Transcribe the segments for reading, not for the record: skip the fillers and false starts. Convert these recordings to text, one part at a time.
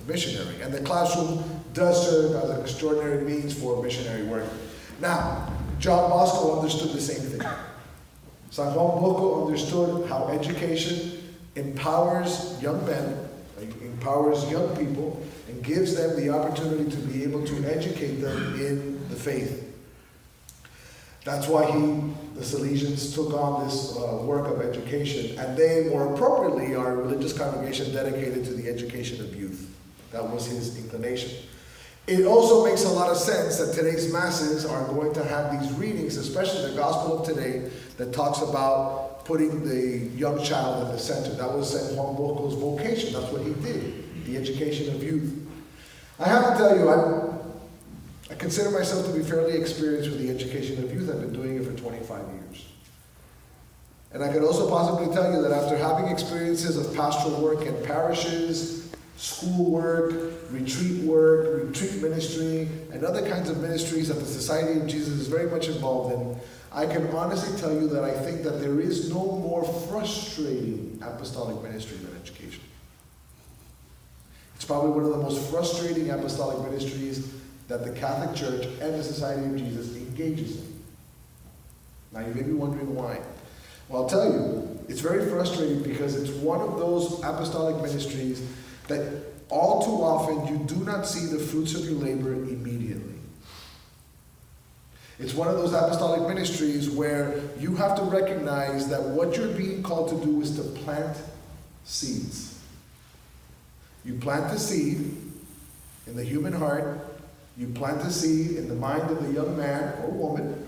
missionary. And the classroom does serve as an extraordinary means for missionary work. Now, John Bosco understood the same thing. San Juan Bosco understood how education empowers young men, empowers young people, and gives them the opportunity to be able to educate them in the faith. That's why the Salesians took on this work of education, and they, more appropriately, are a religious congregation dedicated to the education of youth. That was his inclination. It also makes a lot of sense that today's masses are going to have these readings, especially the gospel of today, that talks about putting the young child in the center. That was San Juan Bosco's vocation. That's what he did, the education of youth. I have to tell you, I consider myself to be fairly experienced with the education of youth. I've been doing it for 25 years. And I could also possibly tell you that after having experiences of pastoral work in parishes, school work, retreat ministry, and other kinds of ministries that the Society of Jesus is very much involved in, I can honestly tell you that I think that there is no more frustrating apostolic ministry than education. It's probably one of the most frustrating apostolic ministries that the Catholic Church and the Society of Jesus engages in. Now you may be wondering why. Well, I'll tell you, it's very frustrating because it's one of those apostolic ministries that all too often you do not see the fruits of your labor immediately. It's one of those apostolic ministries where you have to recognize that what you're being called to do is to plant seeds. You plant the seed in the human heart, you plant the seed in the mind of the young man or woman,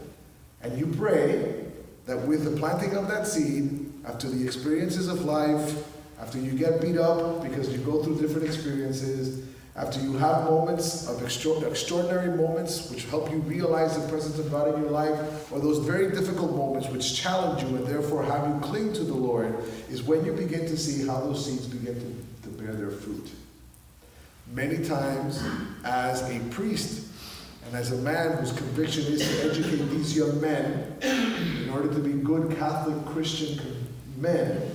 and you pray that with the planting of that seed, after the experiences of life, after you get beat up because you go through different experiences, after you have moments of extraordinary moments which help you realize the presence of God in your life, or those very difficult moments which challenge you and therefore have you cling to the Lord, is when you begin to see how those seeds begin to bear their fruit. Many times, as a priest and as a man whose conviction is to educate these young men in order to be good Catholic Christian men,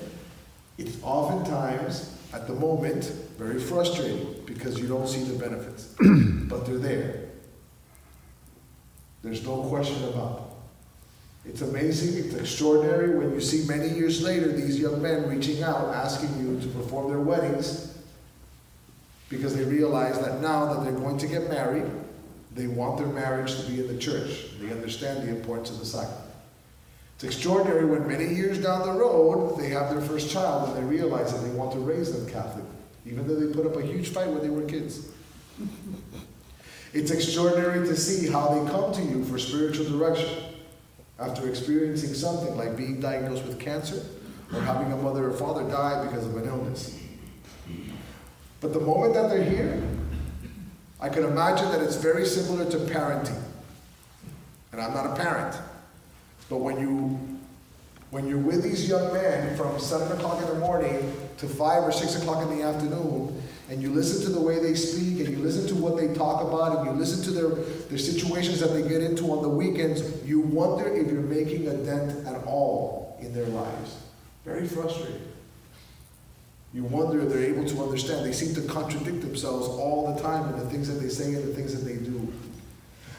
it's oftentimes, at the moment, very frustrating because you don't see the benefits. But they're there. There's no question about it. It's amazing, it's extraordinary when you see many years later these young men reaching out, asking you to perform their weddings because they realize that now that they're going to get married, they want their marriage to be in the church. They understand the importance of the sacrament. It's extraordinary when many years down the road, they have their first child and they realize that they want to raise them Catholic, even though they put up a huge fight when they were kids. It's extraordinary to see how they come to you for spiritual direction after experiencing something like being diagnosed with cancer or having a mother or father die because of an illness. But the moment that they're here, I can imagine that it's very similar to parenting. And I'm not a parent. But when you're with these young men from 7 o'clock in the morning to 5 or 6 o'clock in the afternoon, and you listen to the way they speak, and you listen to what they talk about, and you listen to their situations that they get into on the weekends, you wonder if you're making a dent at all in their lives. Very frustrating. You wonder if they're able to understand. They seem to contradict themselves all the time in the things that they say and the things that they do.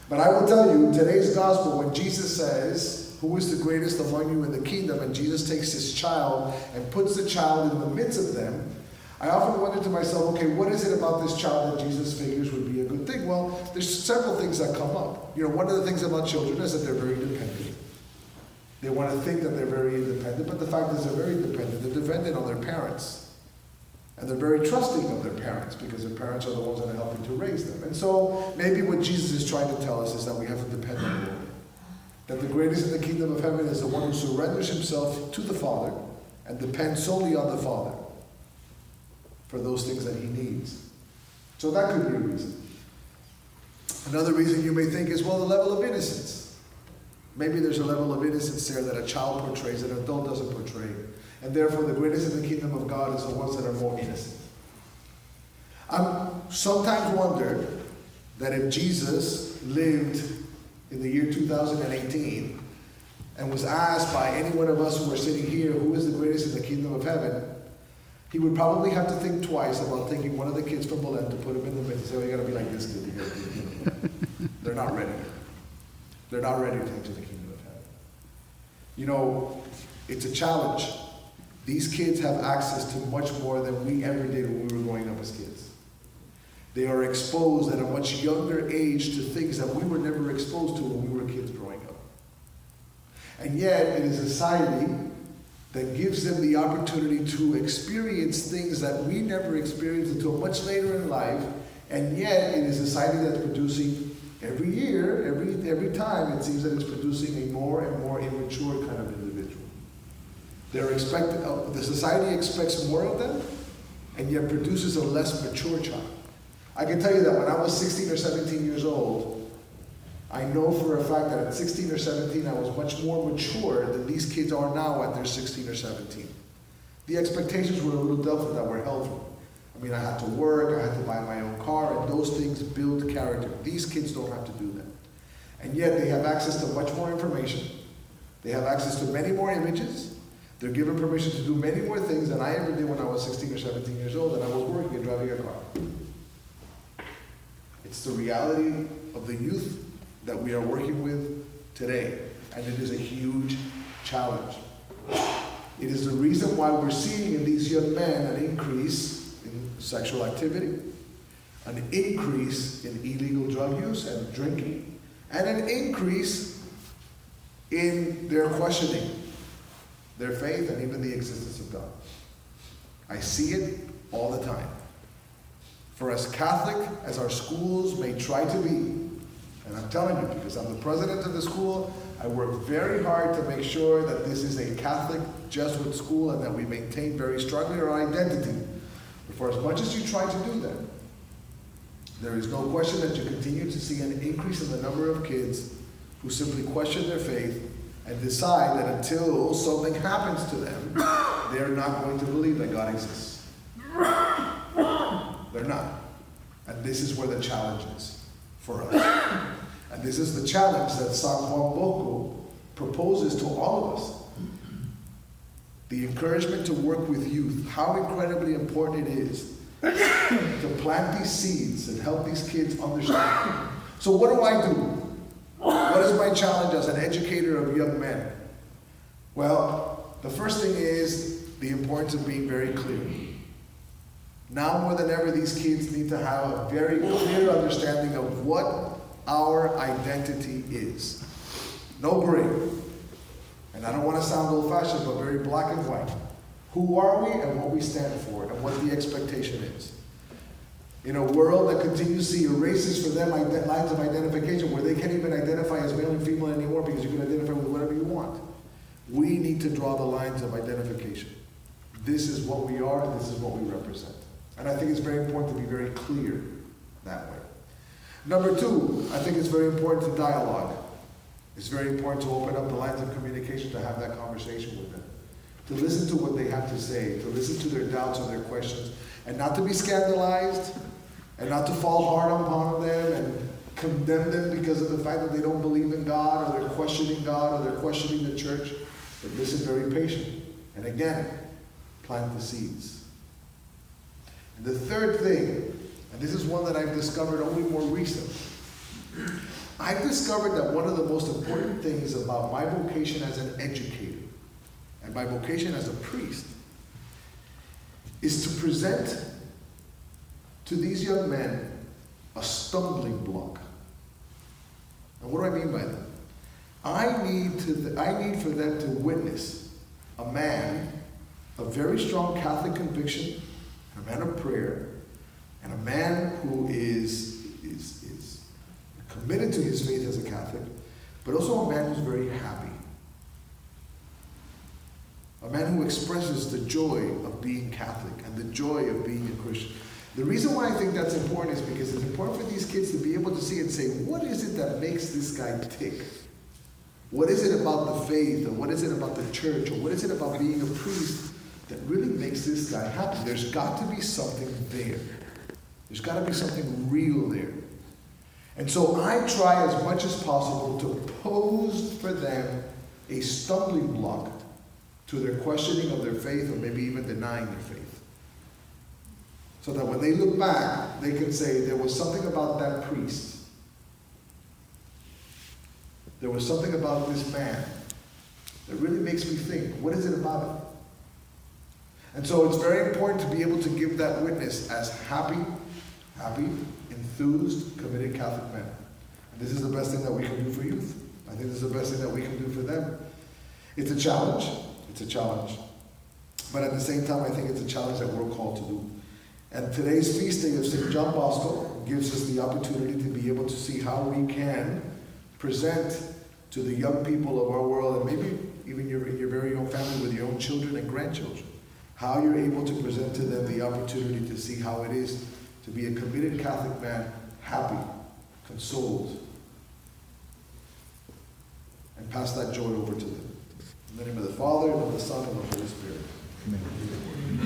But I will tell you, today's gospel, when Jesus says, "Who is the greatest among you in the kingdom?" and Jesus takes his child and puts the child in the midst of them, I often wonder to myself, okay, what is it about this child that Jesus figures would be a good thing? Well, there's several things that come up. One of the things about children is that they're very dependent. They want to think that they're very independent, but the fact is they're very dependent. They're dependent on their parents. And they're very trusting of their parents because their parents are the ones that are helping to raise them. And so maybe what Jesus is trying to tell us is that we have to depend on the Lord. That the greatest in the kingdom of heaven is the one who surrenders himself to the Father and depends solely on the Father for those things that he needs. So that could be a reason. Another reason you may think is, well, the level of innocence. Maybe there's a level of innocence there that a child portrays, that an adult doesn't portray. And therefore, the greatest in the kingdom of God is the ones that are more innocent. I sometimes wonder that if Jesus lived in the year 2018 and was asked by any one of us who are sitting here, who is the greatest in the kingdom of heaven, he would probably have to think twice about taking one of the kids from Belen to put him in the midst and say, oh, you gotta be like this kid. You gotta be. They're not ready. They're not ready to enter the kingdom of heaven. You know, it's a challenge. These kids have access to much more than we ever did when we were growing up as kids. They are exposed at a much younger age to things that we were never exposed to when we were kids growing up. And yet, it is a society that gives them the opportunity to experience things that we never experienced until much later in life, and yet it is a society that's producing every year, every time, it seems that it's producing a more and more immature kind of individual. The society expects more of them, and yet produces a less mature child. I can tell you that when I was 16 or 17 years old, I know for a fact that at 16 or 17, I was much more mature than these kids are now at their 16 or 17. The expectations were a little different that were held from me. I mean, I had to work, I had to buy my own car, and those things build character. These kids don't have to do that. And yet they have access to much more information. They have access to many more images. They're given permission to do many more things than I ever did when I was 16 or 17 years old, and I was working and driving a car. It's the reality of the youth that we are working with today, and it is a huge challenge. It is the reason why we're seeing in these young men an increase in sexual activity, an increase in illegal drug use and drinking, and an increase in their questioning their faith and even the existence of God. I see it all the time. For as Catholic as our schools may try to be, and I'm telling you, because I'm the president of the school, I work very hard to make sure that this is a Catholic Jesuit school and that we maintain very strongly our identity. But for as much as you try to do that, there is no question that you continue to see an increase in the number of kids who simply question their faith and decide that until something happens to them, they're not going to believe that God exists. They're not. And this is where the challenge is for us. And this is the challenge that San Juan Bosco proposes to all of us. The encouragement to work with youth, how incredibly important it is to plant these seeds and help these kids understand. So what do I do? What is my challenge as an educator of young men? Well, the first thing is the importance of being very clear. Now more than ever, these kids need to have a very clear understanding of what our identity is. No gray. And I don't want to sound old-fashioned, but very black and white. Who are we and what we stand for and what the expectation is. In a world that continuously erases for them lines of identification where they can't even identify as male and female anymore because you can identify with whatever you want. We need to draw the lines of identification. This is what we are, this is what we represent. And I think it's very important to be very clear that way. Number two, I think it's very important to dialogue. It's very important to open up the lines of communication, to have that conversation with them. To listen to what they have to say, to listen to their doubts and their questions, and not to be scandalized, and not to fall hard upon them and condemn them because of the fact that they don't believe in God, or they're questioning God, or they're questioning the church, but listen very patiently. And again, plant the seeds. And the third thing, and this is one that I've discovered only more recently, I've discovered that one of the most important things about my vocation as an educator and my vocation as a priest is to present to these young men a stumbling block. And what do I mean by that? I need for them to witness a man of very strong Catholic conviction, a man of prayer, and a man who is committed to his faith as a Catholic, but also a man who's very happy. A man who expresses the joy of being Catholic and the joy of being a Christian. The reason why I think that's important is because it's important for these kids to be able to see and say, what is it that makes this guy tick? What is it about the faith, or what is it about the church, or what is it about being a priest that really makes this guy happy? There's got to be something there. There's got to be something real there. And so I try as much as possible to pose for them a stumbling block to their questioning of their faith, or maybe even denying their faith. So that when they look back, they can say, there was something about that priest. There was something about this man that really makes me think, what is it about him? And so it's very important to be able to give that witness as happy, enthused, committed Catholic men. And this is the best thing that we can do for youth. I think this is the best thing that we can do for them. It's a challenge. It's a challenge. But at the same time, I think it's a challenge that we're called to do. And today's feast day of St. John Bosco gives us the opportunity to be able to see how we can present to the young people of our world, and maybe even in your very own family with your own children and grandchildren, how you're able to present to them the opportunity to see how it is to be a committed Catholic man, happy, consoled, and pass that joy over to them. In the name of the Father, and of the Son, and of the Holy Spirit. Amen.